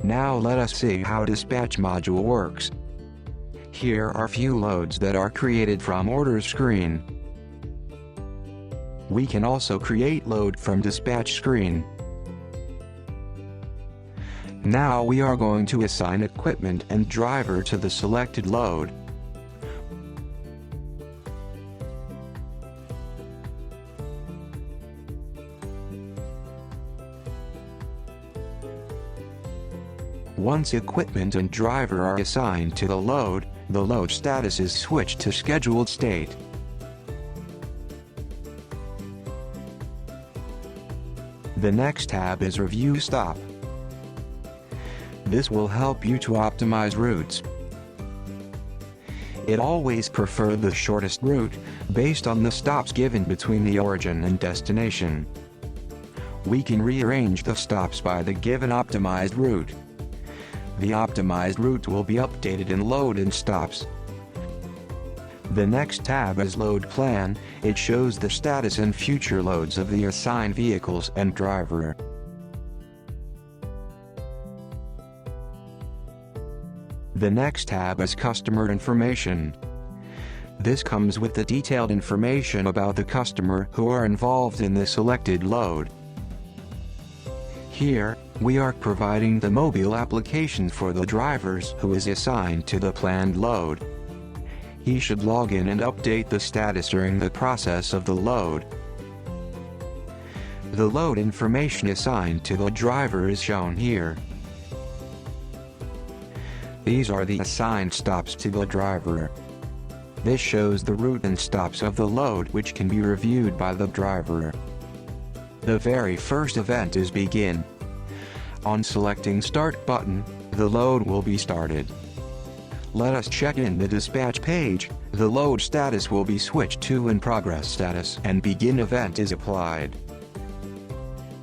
Now let us see how dispatch module works. Here are few loads that are created from order screen. We can also create load from dispatch screen. Now we are going to assign equipment and driver to the selected load. Once equipment and driver are assigned to the load status is switched to scheduled state. The next tab is Review Stop. This will help you to optimize routes. It always prefers the shortest route, based on the stops given between the origin and destination. We can rearrange the stops by the given optimized route. The optimized route will be updated in Load and Stops. The next tab is Load Plan. It shows the status and future loads of the assigned vehicles and driver. The next tab is Customer Information. This comes with the detailed information about the customer who are involved in the selected load. Here, we are providing the mobile application for the drivers who is assigned to the planned load. He should log in and update the status during the process of the load. The load information assigned to the driver is shown here. These are the assigned stops to the driver. This shows the route and stops of the load which can be reviewed by the driver. The very first event is Begin. On selecting Start button, the load will be started. Let us check in the dispatch page. The load status will be switched to In Progress status and Begin event is applied.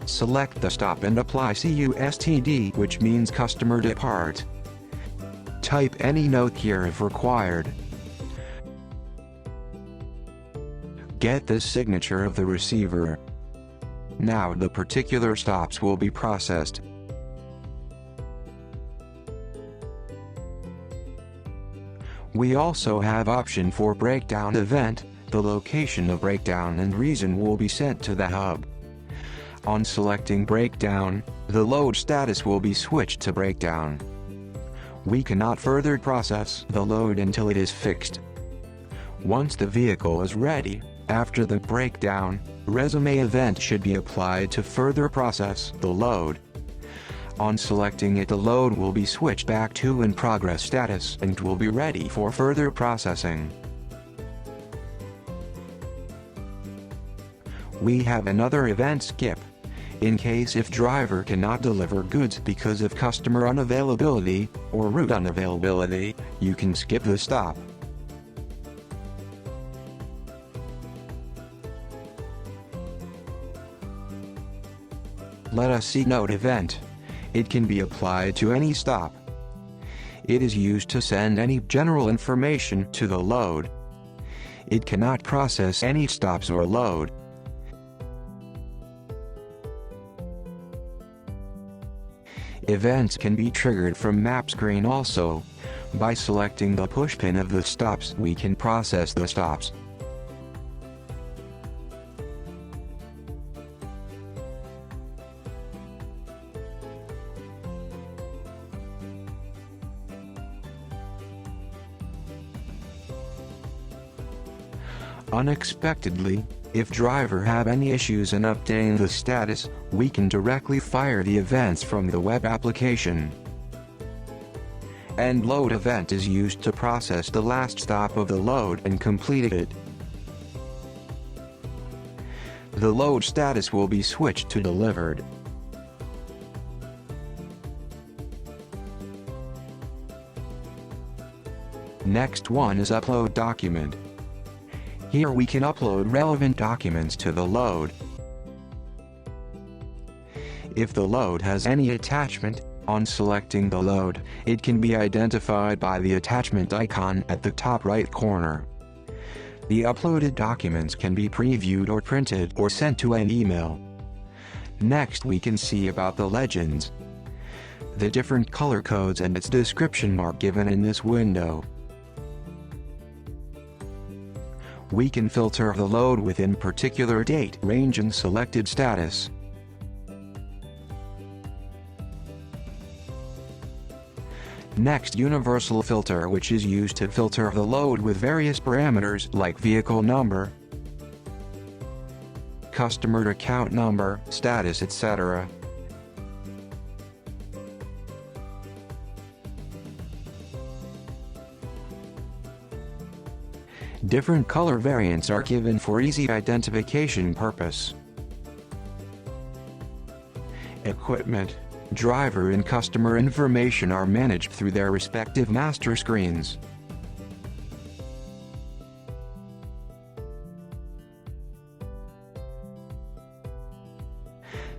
Select the stop and apply CUSTD, which means customer depart. Type any note here if required. Get the signature of the receiver. Now the particular stops will be processed. We also have option for breakdown event. The location of breakdown and reason will be sent to the hub. On selecting breakdown, the load status will be switched to breakdown. We cannot further process the load until it is fixed. Once the vehicle is ready, after the breakdown, resume event should be applied to further process the load. On selecting it, the load will be switched back to In Progress status and will be ready for further processing. We have another event skip. In case if driver cannot deliver goods because of customer unavailability or route unavailability, you can skip the stop. Let us see Note event. It can be applied to any stop. It is used to send any general information to the load. It cannot process any stops or load. Events can be triggered from map screen also. By selecting the pushpin of the stops, we can process the stops. Unexpectedly, if driver have any issues in updating the status, we can directly fire the events from the web application. End load event is used to process the last stop of the load and complete it. The load status will be switched to delivered. Next one is upload document. Here we can upload relevant documents to the load. If the load has any attachment, on selecting the load, it can be identified by the attachment icon at the top right corner. The uploaded documents can be previewed or printed or sent to an email. Next we can see about the legends. the different color codes and its description are given in this window. We can filter the load within particular date range and selected status. Next, universal filter, which is used to filter the load with various parameters like vehicle number, customer account number, status, etc. Different color variants are given for easy identification purpose. Equipment, driver and customer information are managed through their respective master screens.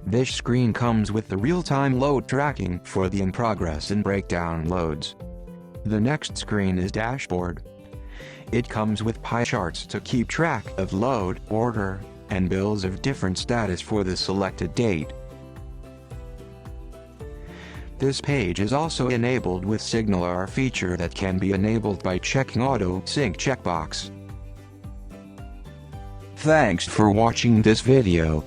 This screen comes with the real-time load tracking for the in-progress and breakdown loads. The next screen is dashboard. It comes with pie charts to keep track of load, order, and bills of different status for the selected date. This page is also enabled with SignalR feature that can be enabled by checking Auto Sync checkbox. Thanks for watching this video.